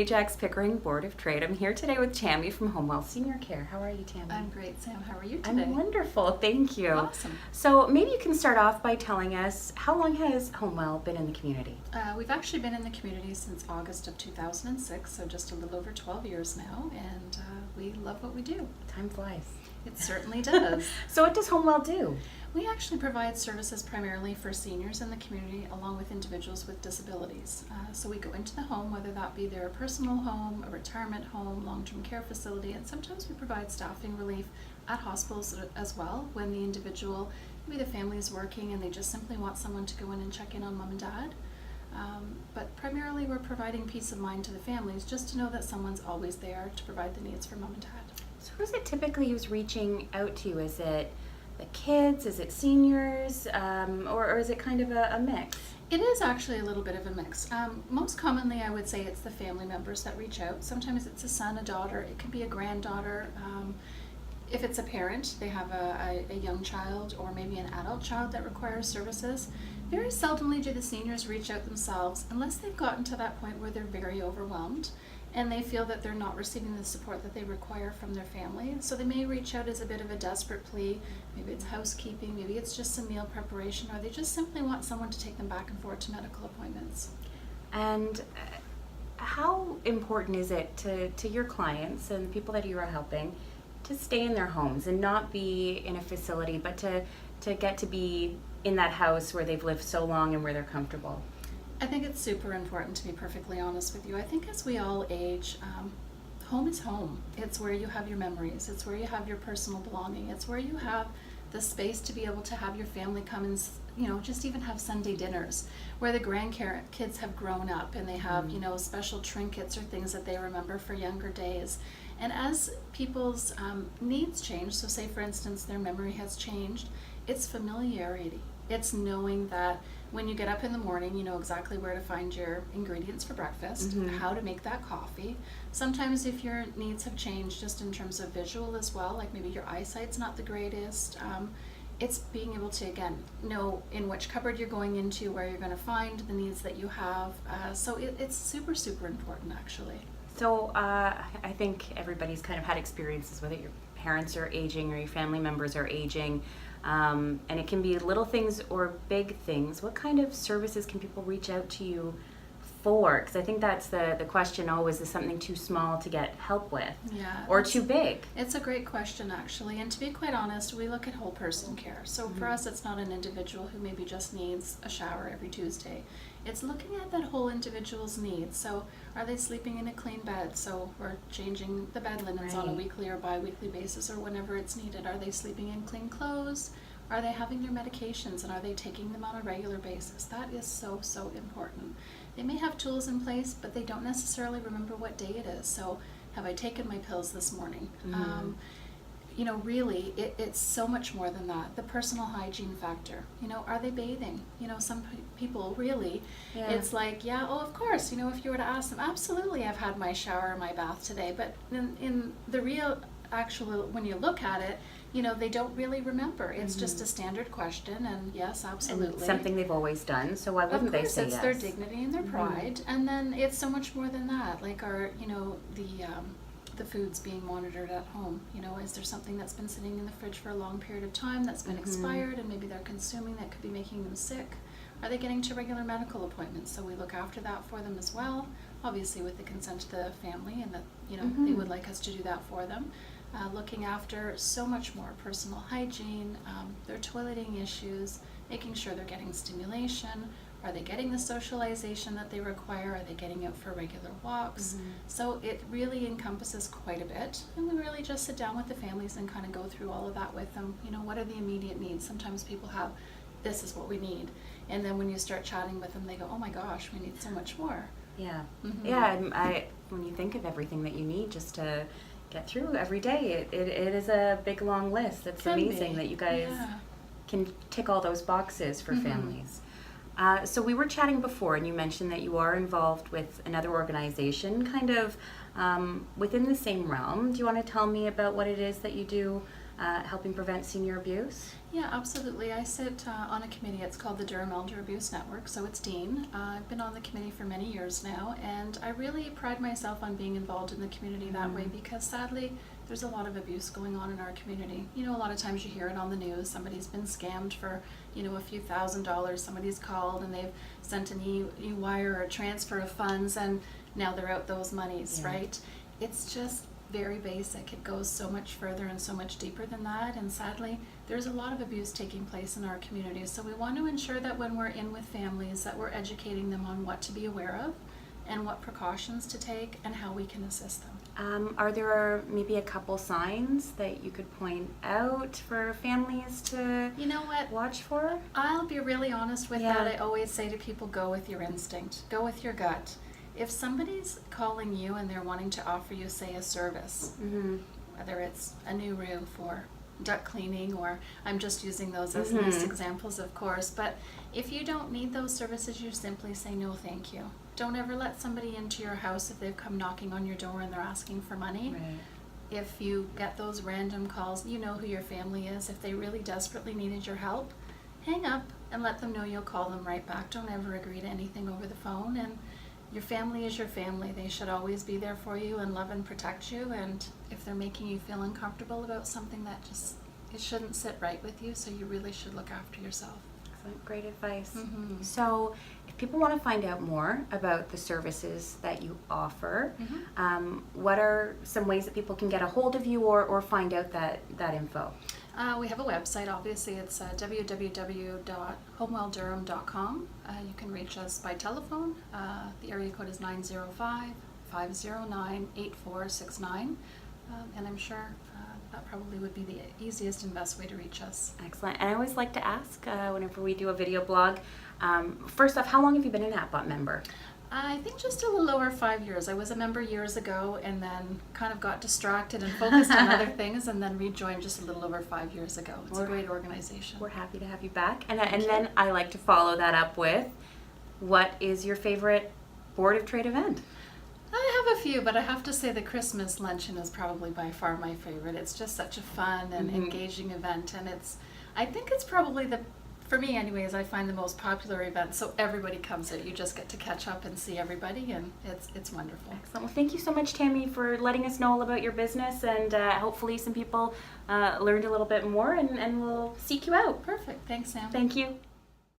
Ajax Pickering Board of Trade. I'm here today with Tammy from HomeWell Senior Care. How are you, Tammy? I'm great, Sam. How are you today? I'm wonderful, thank you. Awesome. So maybe you can start off by telling us, how long has HomeWell been in the community? We've actually been in the community since August of 2006, so just a little over 12 years now, and we love what we do. Time flies. It certainly does. So what does HomeWell do? We actually provide services primarily for seniors in the community along with individuals with disabilities. So we go into the home, whether that be their personal home, a retirement home, long-term care facility, and sometimes we provide staffing relief at hospitals as well when the individual, maybe the family is working and they just simply want someone to go in and check in on mom and dad. But primarily we're providing peace of mind to the families just to know that someone's always there to provide the needs for mom and dad. So who's it typically who's reaching out to you? Is it the kids, is it seniors, or is it kind of a mix? It is actually a little bit of a mix. Most commonly I would say it's the family members that reach out. Sometimes it's a son, a daughter, it can be a granddaughter. If it's a parent, they have a young child or maybe an adult child that requires services. Very seldomly do the seniors reach out themselves unless they've gotten to that point where they're very overwhelmed and they feel that they're not receiving the support that they require from their family. So they may reach out as a bit of a desperate plea. Maybe it's housekeeping, maybe it's just some meal preparation, or they just simply want someone to take them back and forth to medical appointments. And how important is it to your clients and the people that you are helping to stay in their homes and not be in a facility, but to get to be in that house where they've lived so long and where they're comfortable? I think it's super important, to be perfectly honest with you. I think as we all age, home is home. It's where you have your memories. It's where you have your personal belonging. It's where you have the space to be able to have your family come and, just even have Sunday dinners where the grandkids have grown up and they have, special trinkets or things that they remember for younger days. And as people's needs change, so say for instance their memory has changed, it's familiarity. It's knowing that when you get up in the morning, you know exactly where to find your ingredients for breakfast, how to make that coffee. Sometimes if your needs have changed just in terms of visual as well, like maybe your eyesight's not the greatest, it's being able to, again, know in which cupboard you're going into, where you're going to find the needs that you have. So it's super, super important, actually. So I think everybody's kind of had experiences, whether your parents are aging or your family members are aging, and it can be little things or big things. What kind of services can people reach out to you for? Because I think that's the question always, is something too small to get help with, or too big? It's a great question, actually, and to be quite honest, we look at whole person care. So for us, it's not an individual who maybe just needs a shower every Tuesday. It's looking at that whole individual's needs. So are they sleeping in a clean bed? So we're changing the bed linens on a weekly or bi-weekly basis or whenever it's needed. Are they sleeping in clean clothes? Are they having their medications and are they taking them on a regular basis? That is so, so important. They may have tools in place, but they don't necessarily remember what day it is. So have I taken my pills this morning? Really, it's so much more than that. The personal hygiene factor. Are they bathing? Some people really, it's like, of course. If you were to ask them, absolutely, I've had my shower or my bath today. But in the real, actual, when you look at it, they don't really remember. It's just a standard question, and yes, absolutely. And something they've always done, so why wouldn't they say yes? Of course, it's their dignity and their pride. And then it's so much more than that. Like the food's being monitored at home. Is there something that's been sitting in the fridge for a long period of time that's been expired and maybe they're consuming that could be making them sick? Are they getting to regular medical appointments? So we look after that for them as well, obviously with the consent of the family, and that they would like us to do that for them. Looking after so much more personal hygiene, their toileting issues, making sure they're getting stimulation. Are they getting the socialization that they require? Are they getting out for regular walks? So it really encompasses quite a bit, and we really just sit down with the families and kind of go through all of that with them. What are the immediate needs? Sometimes people have, this is what we need, and then when you start chatting with them, they go, oh my gosh, we need so much more. When you think of everything that you need just to get through every day, it is a big long list. It's amazing that you guys can tick all those boxes for families. So we were chatting before, and you mentioned that you are involved with another organization kind of within the same realm. Do you want to tell me about what it is that you do helping prevent senior abuse? Yeah, absolutely. I sit on a committee. It's called the Durham Elder Abuse Network, so it's Dean. I've been on the committee for many years now, and I really pride myself on being involved in the community that way, because sadly, there's a lot of abuse going on in our community. You know, a lot of times you hear it on the news. Somebody's been scammed for, you know, a few $1,000s. Somebody's called and they've sent an e-wire or a transfer of funds, and now they're out those monies, right? It's just very basic. It goes so much further and so much deeper than that, and sadly there's a lot of abuse taking place in our community. So we want to ensure that when we're in with families, that we're educating them on what to be aware of and what precautions to take and how we can assist them. Are there maybe a couple signs that you could point out for families to You know what? watch for? I'll be really honest with that. I always say to people, go with your instinct, go with your gut. If somebody's calling you and they're wanting to offer you, say, a service, whether it's a new roof or duct cleaning, or I'm just using those as nice examples, of course, but if you don't need those services, you simply say no thank you. Don't ever let somebody into your house if they've come knocking on your door and they're asking for money. Right. If you get those random calls, you know who your family is. If they really desperately needed your help, hang up and let them know you'll call them right back. Don't ever agree to anything over the phone. And your family is your family. They should always be there for you and love and protect you. And if they're making you feel uncomfortable about something, that just, it shouldn't sit right with you. So you really should look after yourself. Excellent. Great advice. So if people want to find out more about the services that you offer, what are some ways that people can get a hold of you or find out that info? We have a website, obviously. It's www.homewelldurham.com. You can reach us by telephone. The area code is 905-509-8469. And I'm sure that probably would be the easiest and best way to reach us. Excellent. And I always like to ask, whenever we do a video blog, first off, how long have you been an APBOT member? I think just a little over 5 years. I was a member years ago and then kind of got distracted and focused on other things, and then rejoined just a little over 5 years ago. It's a great organization. We're happy to have you back. And then I like to follow that up with, what is your favorite Board of Trade event? I have a few, but I have to say the Christmas luncheon is probably by far my favorite. It's just such a fun and engaging event, and I think it's probably for me anyways, I find the most popular event, so everybody comes out. You just get to catch up and see everybody, and it's wonderful. Excellent. Well, thank you so much, Tammy, for letting us know all about your business, and hopefully some people learned a little bit more and will seek you out. Perfect. Thanks, Sam. Thank you.